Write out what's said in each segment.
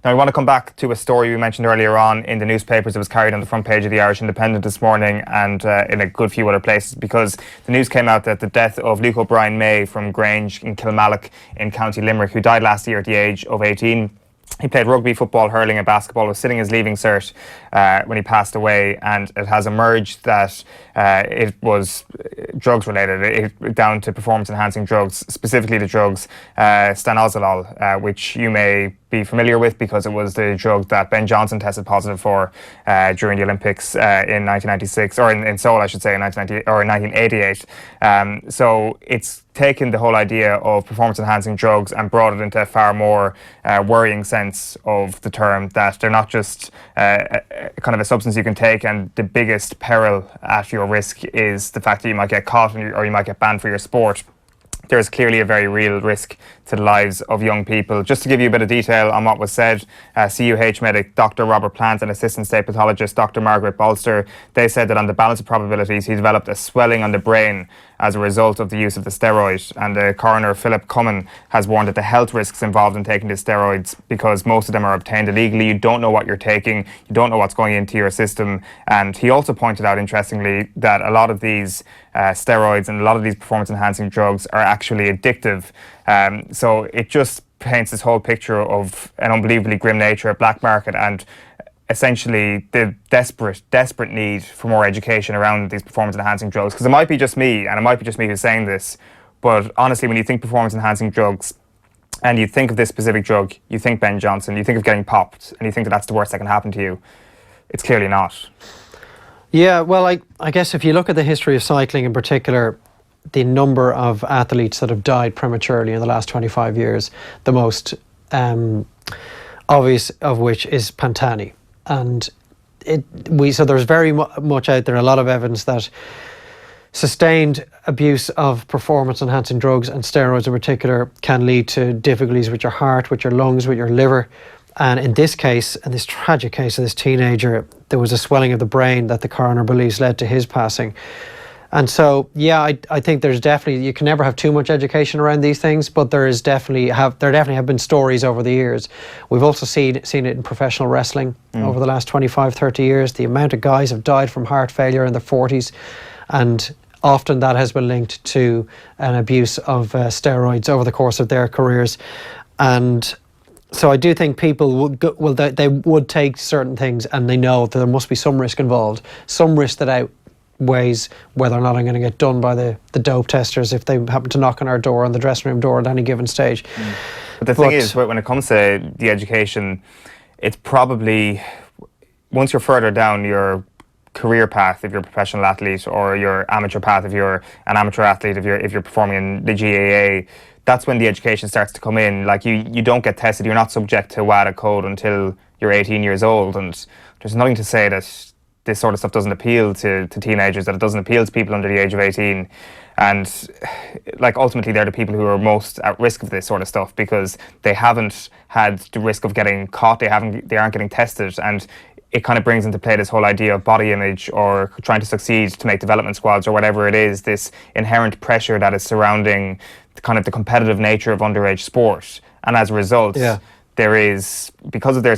Now, we want to come back to a story we mentioned earlier on in the newspapers. It was carried on the front page of the Irish Independent this morning, and in a good few other places, because the news came out that the death of Luke O'Brien May from Grange in Kilmallock in County Limerick, who died last year at the age of 18. He played rugby, football, hurling and basketball, was sitting his leaving cert when he passed away, and it has emerged that it was drugs related, down to performance enhancing drugs, specifically the drugs stanozolol, which you may be familiar with because it was the drug that Ben Johnson tested positive for during the Olympics in 1996, or in Seoul, I should say, in 1988. So it's taken the whole idea of performance enhancing drugs and brought it into a far more worrying sense of the term, that they're not just kind of a substance you can take, and the biggest peril at your risk is the fact that you might get caught or you might get banned for your sport. There's clearly a very real risk to the lives of young people. Just to give you a bit of detail on what was said, CUH medic Dr. Robert Plant and assistant state pathologist Dr. Margaret Bolster, they said that on the balance of probabilities, he developed a swelling on the brain as a result of the use of the steroid. And the coroner, Philip Cummin, has warned that the health risks involved in taking the steroids, because most of them are obtained illegally, you don't know what you're taking, you don't know what's going into your system. And he also pointed out, interestingly, that a lot of these steroids and a lot of these performance-enhancing drugs are actually addictive. So it just paints this whole picture of an unbelievably grim nature, a black market, and essentially the desperate need for more education around these performance-enhancing drugs. Because it might be just me, and it might be just me who's saying this, but honestly, when you think performance-enhancing drugs, and you think of this specific drug, you think Ben Johnson, you think of getting popped, and you think that that's the worst that can happen to you. It's clearly not. Yeah, well, I guess if you look at the history of cycling in particular, the number of athletes that have died prematurely in the last 25 years, the most obvious of which is Pantani. And so there's very much out there, a lot of evidence that sustained abuse of performance-enhancing drugs and steroids in particular can lead to difficulties with your heart, with your lungs, with your liver. And in this case, in this tragic case of this teenager, there was a swelling of the brain that the coroner believes led to his passing. And so, yeah, I think there's definitely, you can never have too much education around these things, but there definitely have been stories over the years. We've also seen it in professional wrestling over the last 25, 30 years. The amount of guys have died from heart failure in their 40s, and often that has been linked to an abuse of steroids over the course of their careers. And so I do think people they would take certain things, and they know that there must be some risk involved, some risk that outweighs whether or not I'm going to get done by the dope testers if they happen to knock on our door, on the dressing room door at any given stage. But the thing is, when it comes to the education, it's probably, once you're further down your career path, if you're a professional athlete, or your amateur path, if you're an amateur athlete, if you're performing in the GAA, that's when the education starts to come in. Like, you don't get tested, you're not subject to WADA code until you're 18 years old, and there's nothing to say that this sort of stuff doesn't appeal to teenagers, that it doesn't appeal to people under the age of 18. And like, ultimately they're the people who are most at risk of this sort of stuff, because they haven't had the risk of getting caught, they aren't getting tested. And it kind of brings into play this whole idea of body image, or trying to succeed to make development squads, or whatever it is, this inherent pressure that is surrounding the competitive nature of underage sport. And as a result, there's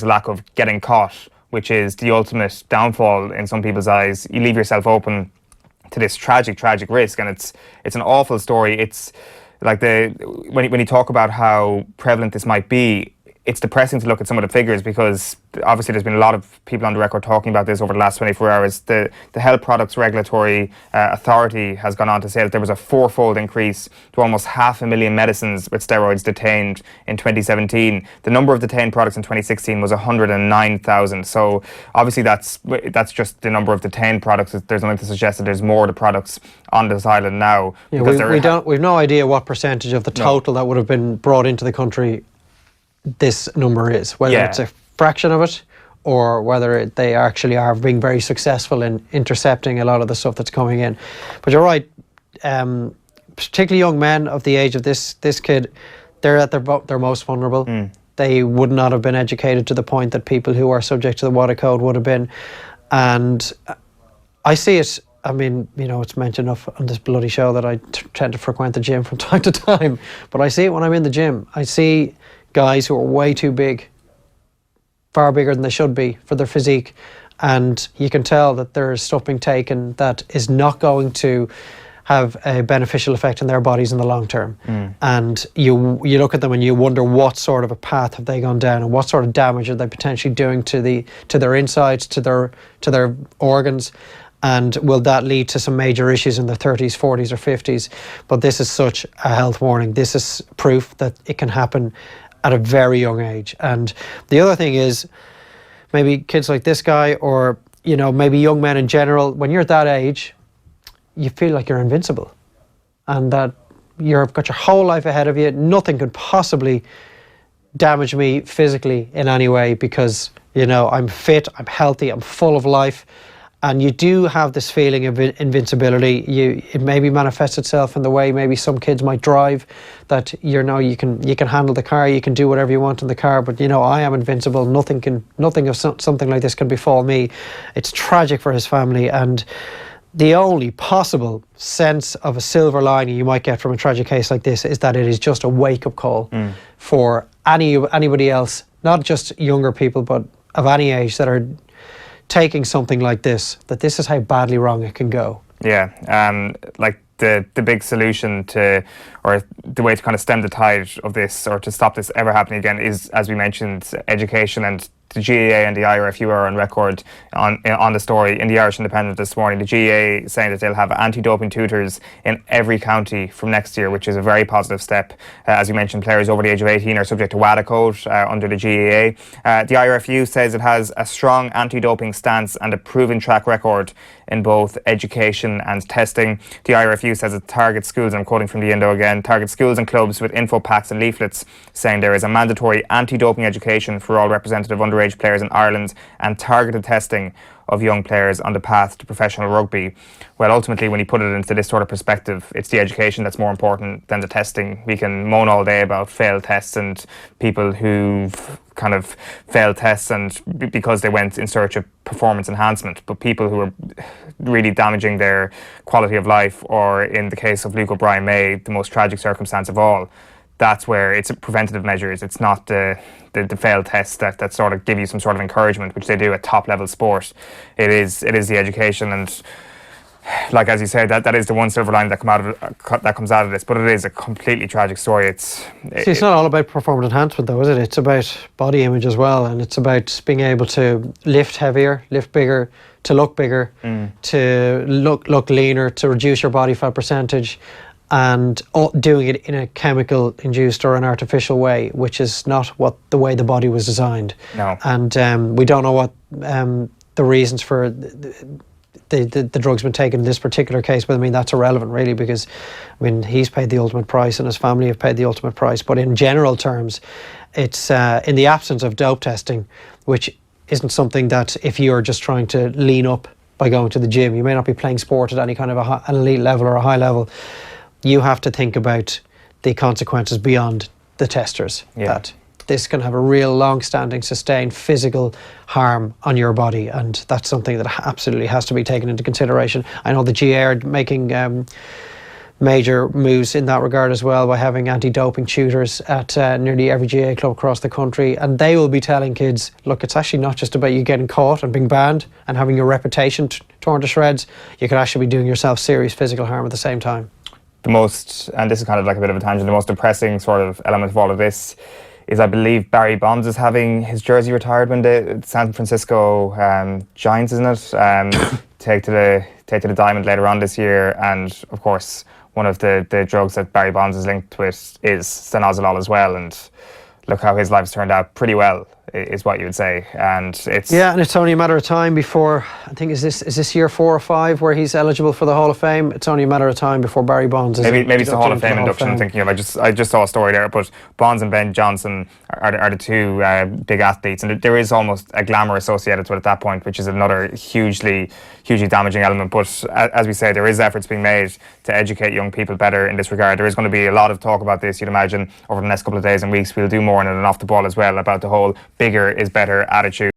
a lack of getting caught, which is the ultimate downfall in some people's eyes. You leave yourself open to this tragic risk, and it's an awful story. It's like when you talk about how prevalent this might be, it's depressing to look at some of the figures, because obviously there's been a lot of people on the record talking about this over the last 24 hours. The Health Products Regulatory Authority has gone on to say that there was a fourfold increase to almost 500,000 medicines with steroids detained in 2017. The number of detained products in 2016 was 109,000. So obviously that's just the number of detained products. There's nothing to suggest that there's more of the products on this island now. Yeah, we've no idea what percentage of the total that would have been brought into the country this number is, whether it's a fraction of it, or whether they actually are being very successful in intercepting a lot of the stuff that's coming in. But you're right, particularly young men of the age of this kid, they're at their most vulnerable. They would not have been educated to the point that people who are subject to the WADA code would have been. And I see it, I mean, you know, it's mentioned enough on this bloody show that I tend to frequent the gym from time to time, but I see it when I'm in the gym. I see guys who are way too big far bigger than they should be for their physique, and you can tell that there is stuff being taken that is not going to have a beneficial effect on their bodies in the long term. And you look at them and you wonder what sort of a path have they gone down, and what sort of damage are they potentially doing to their insides, to their organs, and will that lead to some major issues in their 30s, 40s or 50s. But this is such a health warning. This is proof that it can happen at a very young age. And the other thing is, maybe kids like this guy, or maybe young men in general, when you're at that age, you feel like you're invincible, and that you've got your whole life ahead of you. Nothing could possibly damage me physically in any way, because I'm fit, I'm healthy, I'm full of life. And you do have this feeling of invincibility. It maybe manifests itself in the way maybe some kids might drive, that you can handle the car, you can do whatever you want in the car, but I am invincible. Nothing of something like this can befall me. It's tragic for his family, and the only possible sense of a silver lining you might get from a tragic case like this is that it is just a wake-up call for anybody else, not just younger people, but of any age, that are taking something like this, that this is how badly wrong it can go. Yeah, like the big solution to, or the way to kind of stem the tide of this, or to stop this ever happening again, is, as we mentioned, education. And the GAA and the IRFU are on record on the story in the Irish Independent this morning. The GAA saying that they'll have anti-doping tutors in every county from next year, which is a very positive step. As you mentioned, players over the age of 18 are subject to WADA code under the GAA. The IRFU says it has a strong anti-doping stance and a proven track record in both education and testing. The IRFU says it targets schools, I'm quoting from the Indo again, targets schools and clubs with info packs and leaflets saying there is a mandatory anti-doping education for all representative underage players in Ireland, and targeted testing of young players on the path to professional rugby. Well, ultimately, when you put it into this sort of perspective, it's the education that's more important than the testing. We can moan all day about failed tests and people who've kind of failed tests and because they went in search of performance enhancement, but people who are really damaging their quality of life, or in the case of Luke O'Brien May, the most tragic circumstance of all, that's where it's preventative measures. It's not the failed tests that sort of give you some sort of encouragement, which they do at top level sport. It is the education, and like as you said, that is the one silver line that comes out of this. But it is a completely tragic story. It's not all about performance enhancement, though, is it? It's about body image as well, and it's about being able to lift heavier, lift bigger, to look bigger, to look leaner, to reduce your body fat percentage, and doing it in a chemical induced or an artificial way, which is not the way the body was designed. No. And we don't know what the reasons for the drugs been taken in this particular case, but I mean, that's irrelevant really, because I mean, he's paid the ultimate price and his family have paid the ultimate price. But in general terms, it's in the absence of dope testing, which isn't something that if you're just trying to lean up by going to the gym, you may not be playing sport at any kind of an elite level or a high level. You have to think about the consequences beyond the testers. Yeah. That this can have a real long-standing, sustained physical harm on your body, and that's something that absolutely has to be taken into consideration. I know the GA are making major moves in that regard as well, by having anti-doping tutors at nearly every GA club across the country, and they will be telling kids, look, it's actually not just about you getting caught and being banned and having your reputation torn to shreds. You could actually be doing yourself serious physical harm at the same time. The most, and this is kind of like a bit of a tangent, the most depressing sort of element of all of this is, I believe, Barry Bonds is having his jersey retired when the San Francisco Giants, isn't it, take to the diamond later on this year. And of course, one of the drugs that Barry Bonds is linked with is stanozolol as well. And look how his life's turned out pretty well, is what you would say. And it's only a matter of time before, I think, is this year 4 or 5 where he's eligible for the Hall of Fame? It's only a matter of time before Barry Bonds is maybe it's the Hall of Fame induction I'm thinking of. I just saw a story there, but Bonds and Ben Johnson are the two big athletes, and there is almost a glamour associated to it at that point, which is another hugely damaging element. But as we say, there is efforts being made to educate young people better in this regard. There is going to be a lot of talk about this, you'd imagine, over the next couple of days and weeks. We'll do more on it and off the ball as well about the whole bigger is better attitude.